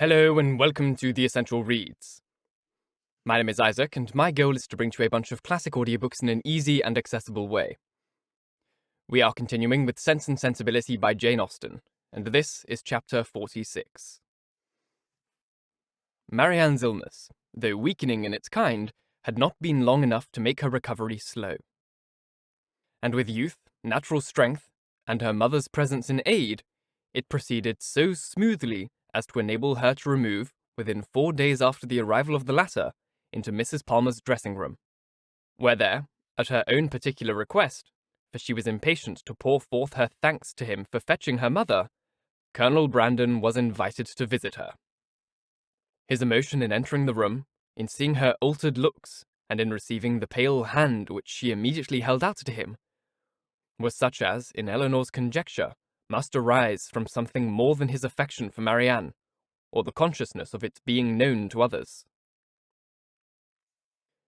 Hello and welcome to The Essential Reads. My name is Isaac, and my goal is to bring to you a bunch of classic audiobooks in an easy and accessible way. We are continuing with Sense and Sensibility by Jane Austen, and this is chapter 46. Marianne's illness, though weakening in its kind, had not been long enough to make her recovery slow. And with youth, natural strength, and her mother's presence in aid, it proceeded so smoothly as to enable her to remove, within 4 days after the arrival of the latter, into Mrs. Palmer's dressing room, where there, at her own particular request, for she was impatient to pour forth her thanks to him for fetching her mother, Colonel Brandon was invited to visit her. His emotion in entering the room, in seeing her altered looks, and in receiving the pale hand which she immediately held out to him, was such as, in Eleanor's conjecture, must arise from something more than his affection for Marianne, or the consciousness of its being known to others.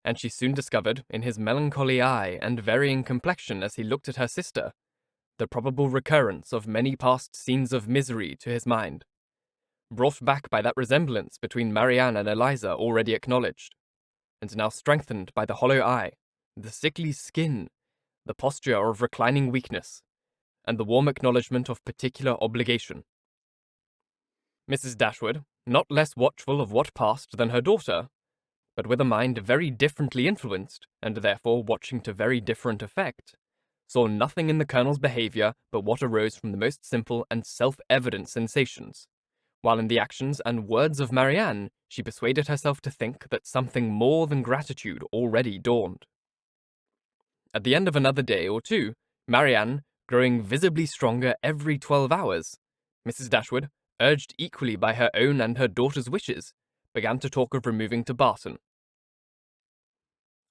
And she soon discovered, in his melancholy eye and varying complexion as he looked at her sister, the probable recurrence of many past scenes of misery to his mind, brought back by that resemblance between Marianne and Eliza already acknowledged, and now strengthened by the hollow eye, the sickly skin, the posture of reclining weakness, and the warm acknowledgment of particular obligation. Mrs. Dashwood, not less watchful of what passed than her daughter, but with a mind very differently influenced, and therefore watching to very different effect, saw nothing in the Colonel's behaviour but what arose from the most simple and self-evident sensations, while in the actions and words of Marianne she persuaded herself to think that something more than gratitude already dawned. At the end of another day or two, Marianne, growing visibly stronger every 12 hours, Mrs. Dashwood, urged equally by her own and her daughter's wishes, began to talk of removing to Barton.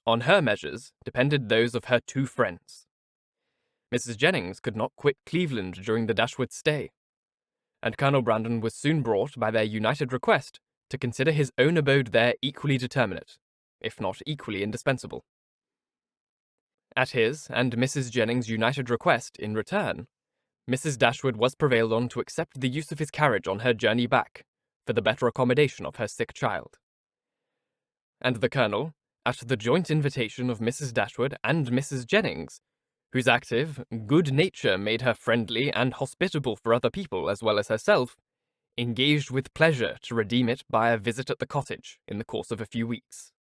On her measures depended those of her two friends. Mrs. Jennings could not quit Cleveland during the Dashwoods' stay, and Colonel Brandon was soon brought, by their united request, to consider his own abode there equally determinate, if not equally indispensable. At his and Mrs. Jennings' united request, in return, Mrs. Dashwood was prevailed on to accept the use of his carriage on her journey back, for the better accommodation of her sick child. And the Colonel, at the joint invitation of Mrs. Dashwood and Mrs. Jennings, whose active, good nature made her friendly and hospitable for other people as well as herself, engaged with pleasure to redeem it by a visit at the cottage in the course of a few weeks.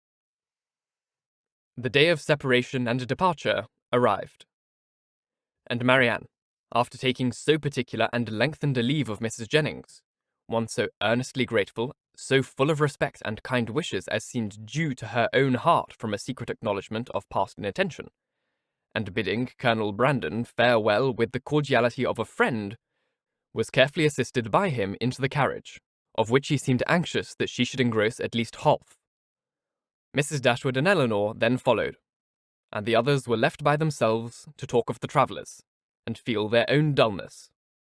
The day of separation and departure arrived, and Marianne, after taking so particular and lengthened a leave of Mrs. Jennings, one so earnestly grateful, so full of respect and kind wishes as seemed due to her own heart from a secret acknowledgment of past inattention, and bidding Colonel Brandon farewell with the cordiality of a friend, was carefully assisted by him into the carriage, of which he seemed anxious that she should engross at least half. Mrs. Dashwood and Elanor then followed, and the others were left by themselves to talk of the travellers, and feel their own dullness,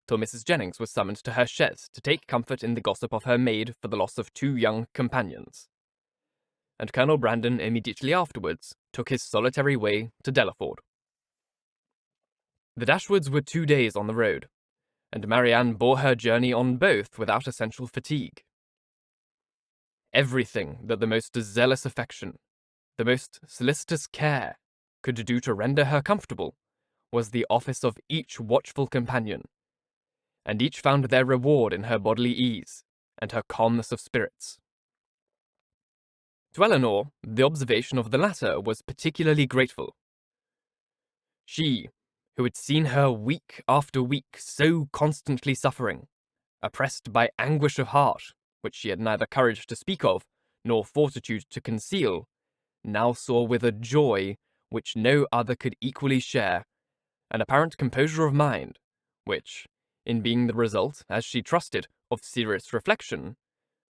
till Mrs. Jennings was summoned to her chaise to take comfort in the gossip of her maid for the loss of 2 young companions. And Colonel Brandon immediately afterwards took his solitary way to Delaford. The Dashwoods were 2 days on the road, and Marianne bore her journey on both without essential fatigue. Everything that the most zealous affection, the most solicitous care, could do to render her comfortable, was the office of each watchful companion, and each found their reward in her bodily ease, and her calmness of spirits. To Elanor, the observation of the latter was particularly grateful. She, who had seen her week after week so constantly suffering, oppressed by anguish of heart, which she had neither courage to speak of, nor fortitude to conceal, now saw with a joy which no other could equally share, an apparent composure of mind, which, in being the result, as she trusted, of serious reflection,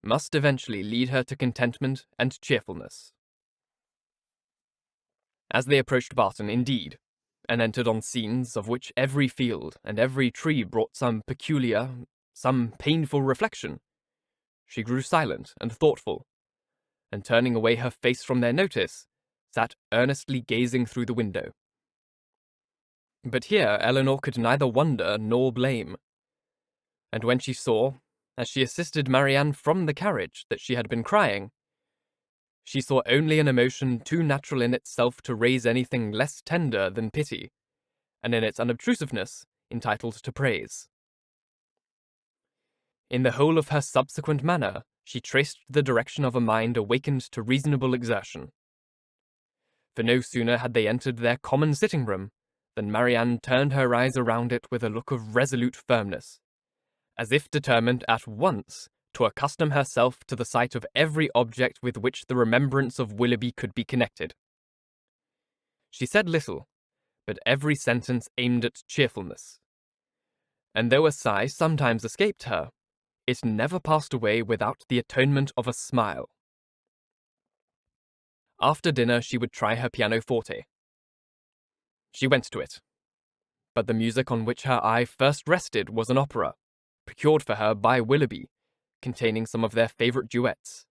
must eventually lead her to contentment and cheerfulness. As they approached Barton, indeed, and entered on scenes of which every field and every tree brought some peculiar, some painful reflection, she grew silent and thoughtful, and turning away her face from their notice, sat earnestly gazing through the window. But here Elanor could neither wonder nor blame, and when she saw, as she assisted Marianne from the carriage that she had been crying, she saw only an emotion too natural in itself to raise anything less tender than pity, and in its unobtrusiveness entitled to praise. In the whole of her subsequent manner, she traced the direction of a mind awakened to reasonable exertion. For no sooner had they entered their common sitting-room than Marianne turned her eyes around it with a look of resolute firmness, as if determined at once to accustom herself to the sight of every object with which the remembrance of Willoughby could be connected. She said little, but every sentence aimed at cheerfulness, and though a sigh sometimes escaped her, it never passed away without the atonement of a smile. After dinner she would try her pianoforte. She went to it, but the music on which her eye first rested was an opera, procured for her by Willoughby, containing some of their favourite duets,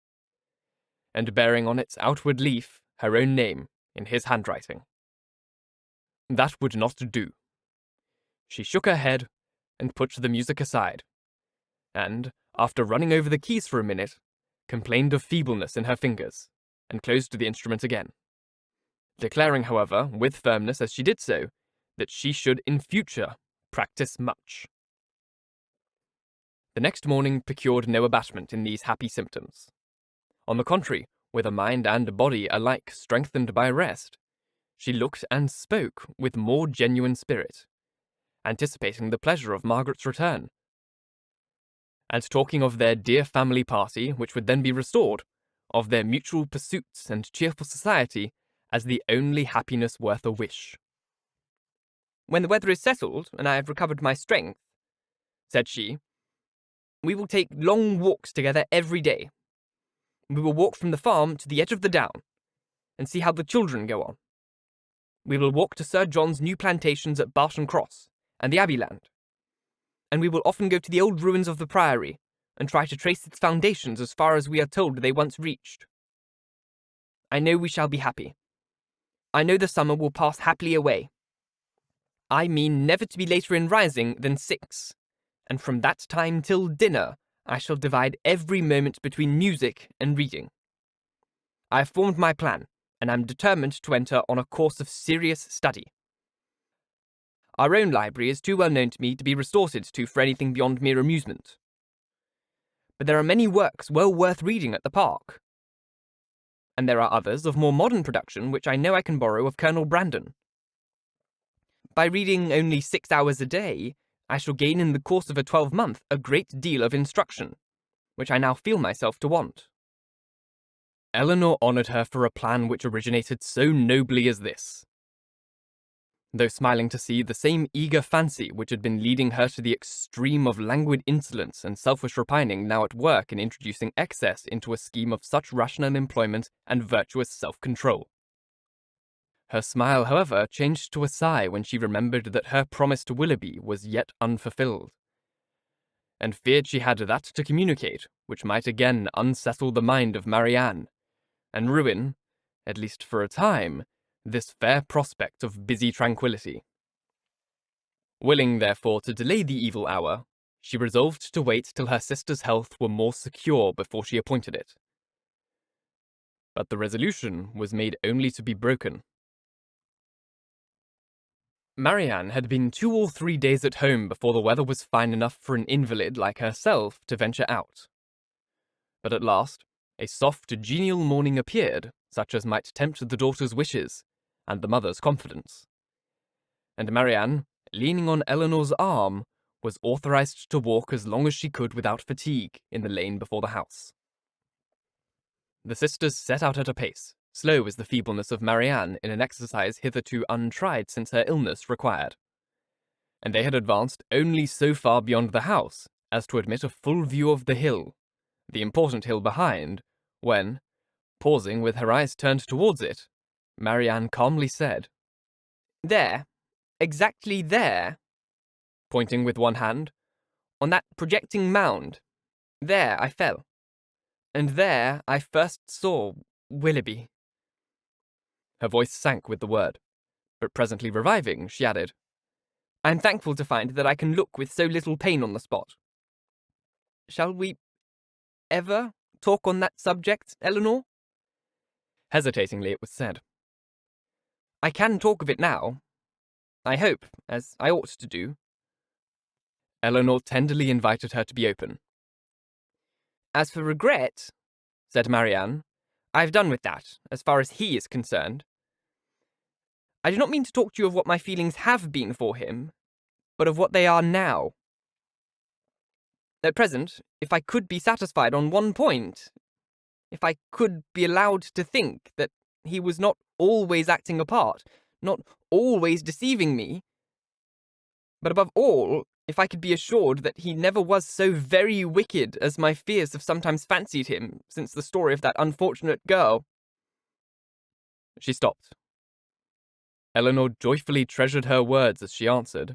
and bearing on its outward leaf her own name in his handwriting. That would not do. She shook her head and put the music aside, and, after running over the keys for a minute, complained of feebleness in her fingers, and closed the instrument again, declaring, however, with firmness as she did so, that she should in future practice much. The next morning procured no abatement in these happy symptoms. On the contrary, with a mind and body alike strengthened by rest, she looked and spoke with more genuine spirit, anticipating the pleasure of Margaret's return, and talking of their dear family party which would then be restored, of their mutual pursuits and cheerful society, as the only happiness worth a wish. "When the weather is settled, and I have recovered my strength," said she, "we will take long walks together every day. We will walk from the farm to the edge of the down, and see how the children go on. We will walk to Sir John's new plantations at Barton Cross, and the Abbey land. And we will often go to the old ruins of the Priory, and try to trace its foundations as far as we are told they once reached. I know we shall be happy. I know the summer will pass happily away. I mean never to be later in rising than 6, and from that time till dinner I shall divide every moment between music and reading. I have formed my plan, and am determined to enter on a course of serious study. Our own library is too well known to me to be resorted to for anything beyond mere amusement. But there are many works well worth reading at the park. And there are others of more modern production which I know I can borrow of Colonel Brandon. By reading only 6 hours a day, I shall gain in the course of a 12-month a great deal of instruction, which I now feel myself to want." Elanor honoured her for a plan which originated so nobly as this, though smiling to see the same eager fancy which had been leading her to the extreme of languid insolence and selfish repining now at work in introducing excess into a scheme of such rational employment and virtuous self-control. Her smile, however, changed to a sigh when she remembered that her promise to Willoughby was yet unfulfilled, and feared she had that to communicate which might again unsettle the mind of Marianne, and ruin, at least for a time, this fair prospect of busy tranquillity. Willing, therefore, to delay the evil hour, she resolved to wait till her sister's health were more secure before she appointed it. But the resolution was made only to be broken. Marianne had been 2 or 3 days at home before the weather was fine enough for an invalid like herself to venture out. But at last, a soft, genial morning appeared, such as might tempt the daughter's wishes, and the mother's confidence. And Marianne, leaning on Eleanor's arm, was authorized to walk as long as she could without fatigue in the lane before the house. The sisters set out at a pace, slow as the feebleness of Marianne in an exercise hitherto untried since her illness required. And they had advanced only so far beyond the house as to admit a full view of the hill, the important hill behind, when, pausing with her eyes turned towards it, Marianne calmly said, "There, exactly there," pointing with one hand, "on that projecting mound, there I fell, and there I first saw Willoughby." Her voice sank with the word, but presently reviving, she added, "I am thankful to find that I can look with so little pain on the spot." Shall we ever talk on that subject, Elanor? Hesitatingly, it was said. I can talk of it now. I hope, as I ought to do. Elanor tenderly invited her to be open. As for regret, said Marianne, I've done with that, as far as he is concerned. I do not mean to talk to you of what my feelings have been for him, but of what they are now. At present, if I could be satisfied on one point, if I could be allowed to think that he was not always acting a part, not always deceiving me, but above all, if I could be assured that he never was so very wicked as my fears have sometimes fancied him since the story of that unfortunate girl. She stopped. Elanor joyfully treasured her words as she answered,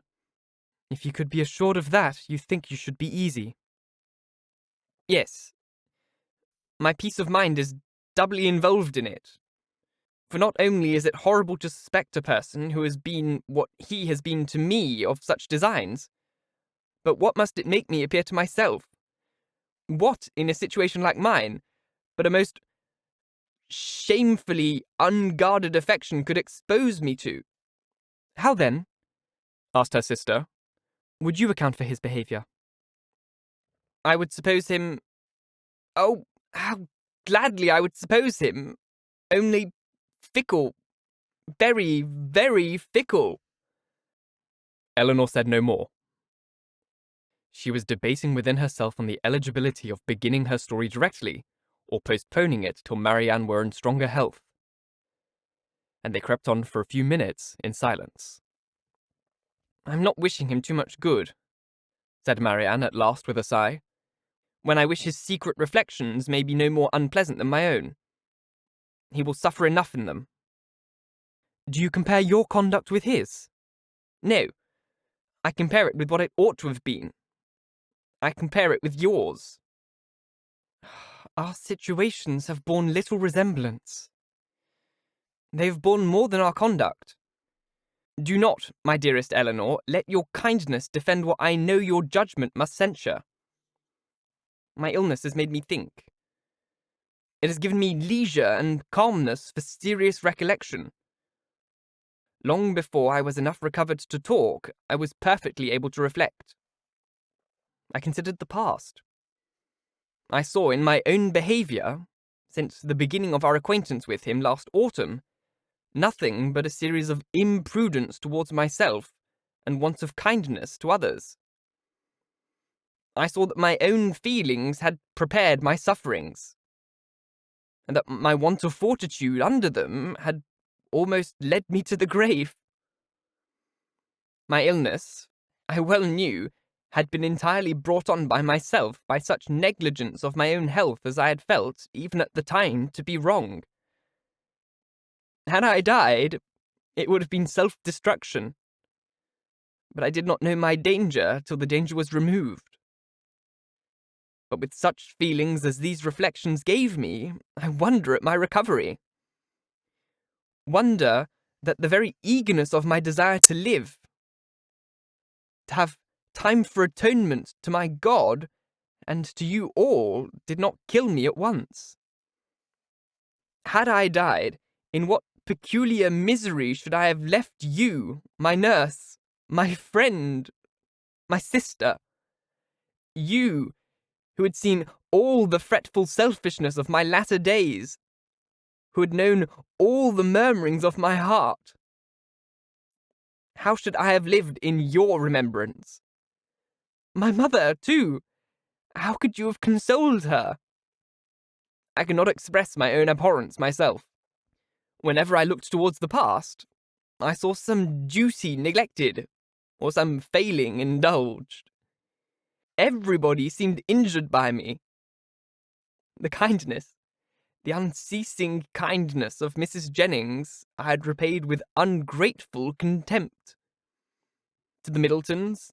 If you could be assured of that, you think you should be easy. Yes. My peace of mind is doubly involved in it. For not only is it horrible to suspect a person who has been what he has been to me of such designs, but what must it make me appear to myself? What, in a situation like mine, but a most shamefully unguarded affection could expose me to? How then, asked her sister, would you account for his behaviour? I would suppose him... Oh, how gladly I would suppose him, only fickle, very, very fickle. Elanor said no more. She was debating within herself on the eligibility of beginning her story directly, or postponing it till Marianne were in stronger health. And they crept on for a few minutes in silence. I'm not wishing him too much good, said Marianne at last with a sigh, when I wish his secret reflections may be no more unpleasant than my own. He will suffer enough in them. Do you compare your conduct with his? No. I compare it with what it ought to have been. I compare it with yours. Our situations have borne little resemblance. They have borne more than our conduct. Do not, my dearest Elanor, let your kindness defend what I know your judgment must censure. My illness has made me think. It has given me leisure and calmness for serious recollection. Long before I was enough recovered to talk, I was perfectly able to reflect. I considered the past. I saw in my own behaviour, since the beginning of our acquaintance with him last autumn, nothing but a series of imprudence towards myself and want of kindness to others. I saw that my own feelings had prepared my sufferings, and that my want of fortitude under them had almost led me to the grave. My illness, I well knew, had been entirely brought on by myself by such negligence of my own health as I had felt, even at the time, to be wrong. Had I died, it would have been self-destruction. But I did not know my danger till the danger was removed. But with such feelings as these reflections gave me, I wonder at my recovery. Wonder that the very eagerness of my desire to live, to have time for atonement to my God and to you all, did not kill me at once. Had I died, in what peculiar misery should I have left you, my nurse, my friend, my sister? You, who had seen all the fretful selfishness of my latter days, who had known all the murmurings of my heart. How should I have lived in your remembrance? My mother, too! How could you have consoled her? I cannot express my own abhorrence myself. Whenever I looked towards the past, I saw some duty neglected, or some failing indulged. Everybody seemed injured by me. The kindness, the unceasing kindness of Mrs. Jennings I had repaid with ungrateful contempt. To the Middletons,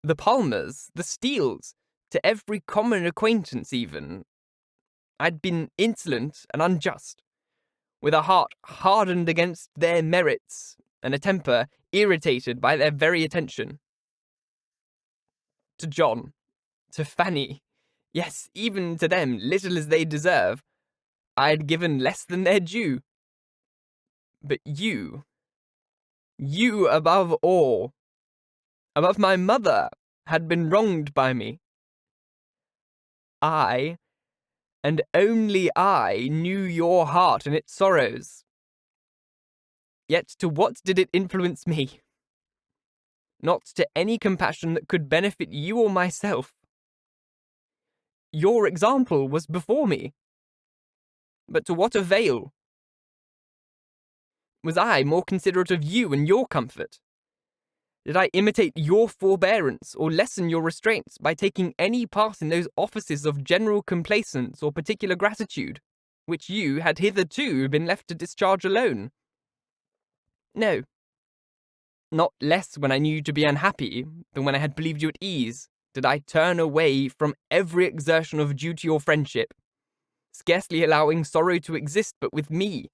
the Palmers, the Steeles, to every common acquaintance even, I'd been insolent and unjust, with a heart hardened against their merits, and a temper irritated by their very attention. To John, to Fanny, Yes, even to them, little as they deserve, I had given less than their due. But you above all, above my mother, had been wronged by me. I, and only I, knew your heart and its sorrows. Yet to what did it influence me? Not to any compassion that could benefit you or myself. Your example was before me. But to what avail? Was I more considerate of you and your comfort? Did I imitate your forbearance or lessen your restraints by taking any part in those offices of general complaisance or particular gratitude, which you had hitherto been left to discharge alone? No. Not less when I knew you to be unhappy than when I had believed you at ease, did I turn away from every exertion of duty or friendship, scarcely allowing sorrow to exist but with me,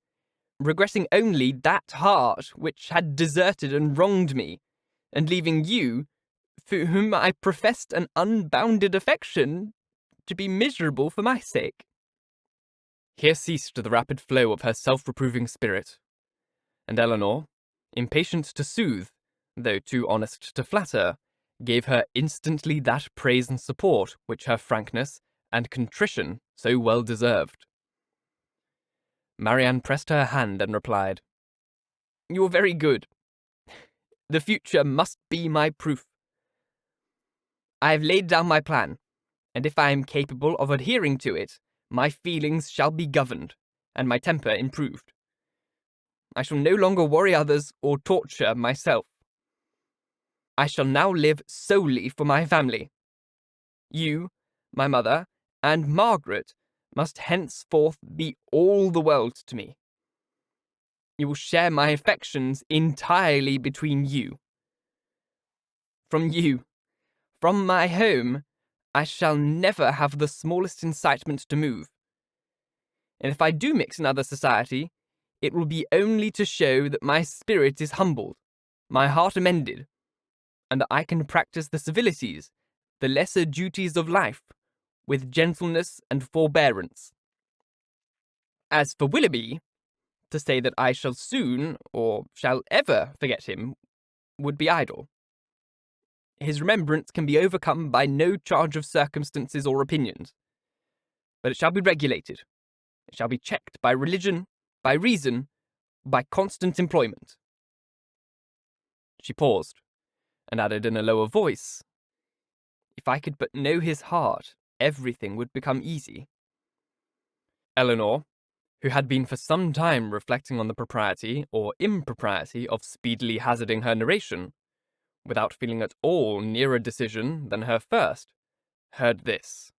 regretting only that heart which had deserted and wronged me, and leaving you, for whom I professed an unbounded affection, to be miserable for my sake. Here ceased the rapid flow of her self-reproving spirit, and Elanor, impatient to soothe, though too honest to flatter, gave her instantly that praise and support which her frankness and contrition so well deserved. Marianne pressed her hand and replied, "You are very good. The future must be my proof. I have laid down my plan, and if I am capable of adhering to it, my feelings shall be governed, and my temper improved. I shall no longer worry others or torture myself. I shall now live solely for my family. You, my mother, and Margaret must henceforth be all the world to me. You will share my affections entirely between you. From my home, I shall never have the smallest incitement to move. And if I do mix in other society, it will be only to show that my spirit is humbled, my heart amended, and that I can practice the civilities, the lesser duties of life, with gentleness and forbearance. As for Willoughby, to say that I shall soon, or shall ever, forget him, would be idle. His remembrance can be overcome by no charge of circumstances or opinions, but it shall be regulated. It shall be checked by religion, by reason, by constant employment." She paused, and added in a lower voice, "If I could but know his heart, everything would become easy." Elanor, who had been for some time reflecting on the propriety or impropriety of speedily hazarding her narration, without feeling at all nearer decision than her first, heard this,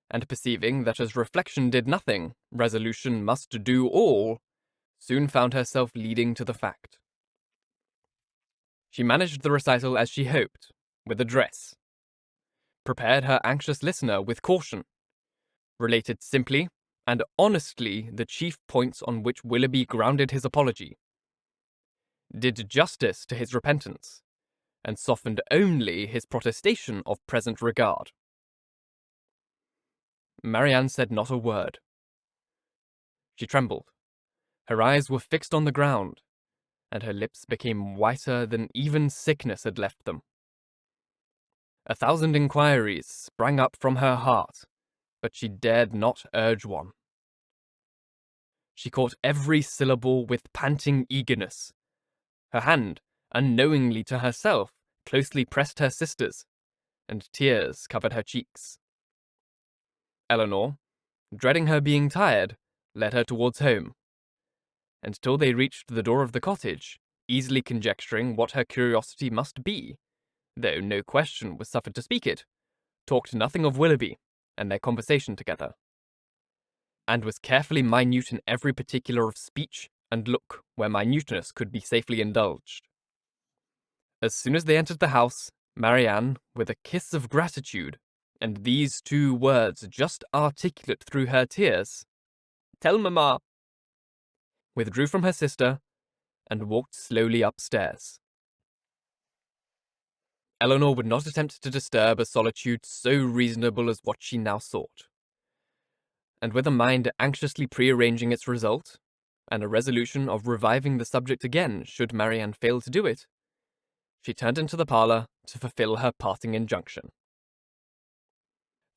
and perceiving that as reflection did nothing, resolution must do all, soon found herself leading to the fact. She managed the recital as she hoped, with address, prepared her anxious listener with caution, related simply and honestly the chief points on which Willoughby grounded his apology, did justice to his repentance, and softened only his protestation of present regard. Marianne said not a word. She trembled. Her eyes were fixed on the ground, and her lips became whiter than even sickness had left them. 1,000 inquiries sprang up from her heart, but she dared not urge one. She caught every syllable with panting eagerness. Her hand, unknowingly to herself, closely pressed her sister's, and tears covered her cheeks. Elanor, dreading her being tired, led her towards home, and till they reached the door of the cottage, easily conjecturing what her curiosity must be, though no question was suffered to speak it, talked nothing of Willoughby and their conversation together, and was carefully minute in every particular of speech and look where minuteness could be safely indulged. As soon as they entered the house, Marianne, with a kiss of gratitude, and these 2 words just articulate through her tears, "Tell Mamma," withdrew from her sister, and walked slowly upstairs. Elanor would not attempt to disturb a solitude so reasonable as what she now sought. And with a mind anxiously prearranging its result, and a resolution of reviving the subject again should Marianne fail to do it, she turned into the parlour to fulfil her parting injunction.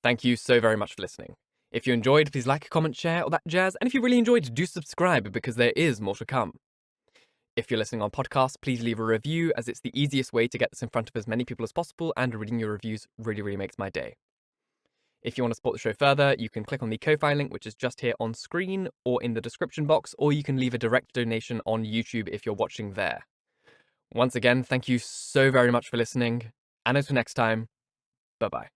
Thank you so very much for listening. If you enjoyed, please like, comment, share, all that jazz, and if you really enjoyed, do subscribe because there is more to come. If you're listening on podcasts, please leave a review as it's the easiest way to get this in front of as many people as possible, and reading your reviews really makes my day. If you want to support the show further, you can click on the Ko-Fi link, which is just here on screen or in the description box, or you can leave a direct donation on YouTube if you're watching there. Once again, thank you so very much for listening, and until next time, bye-bye.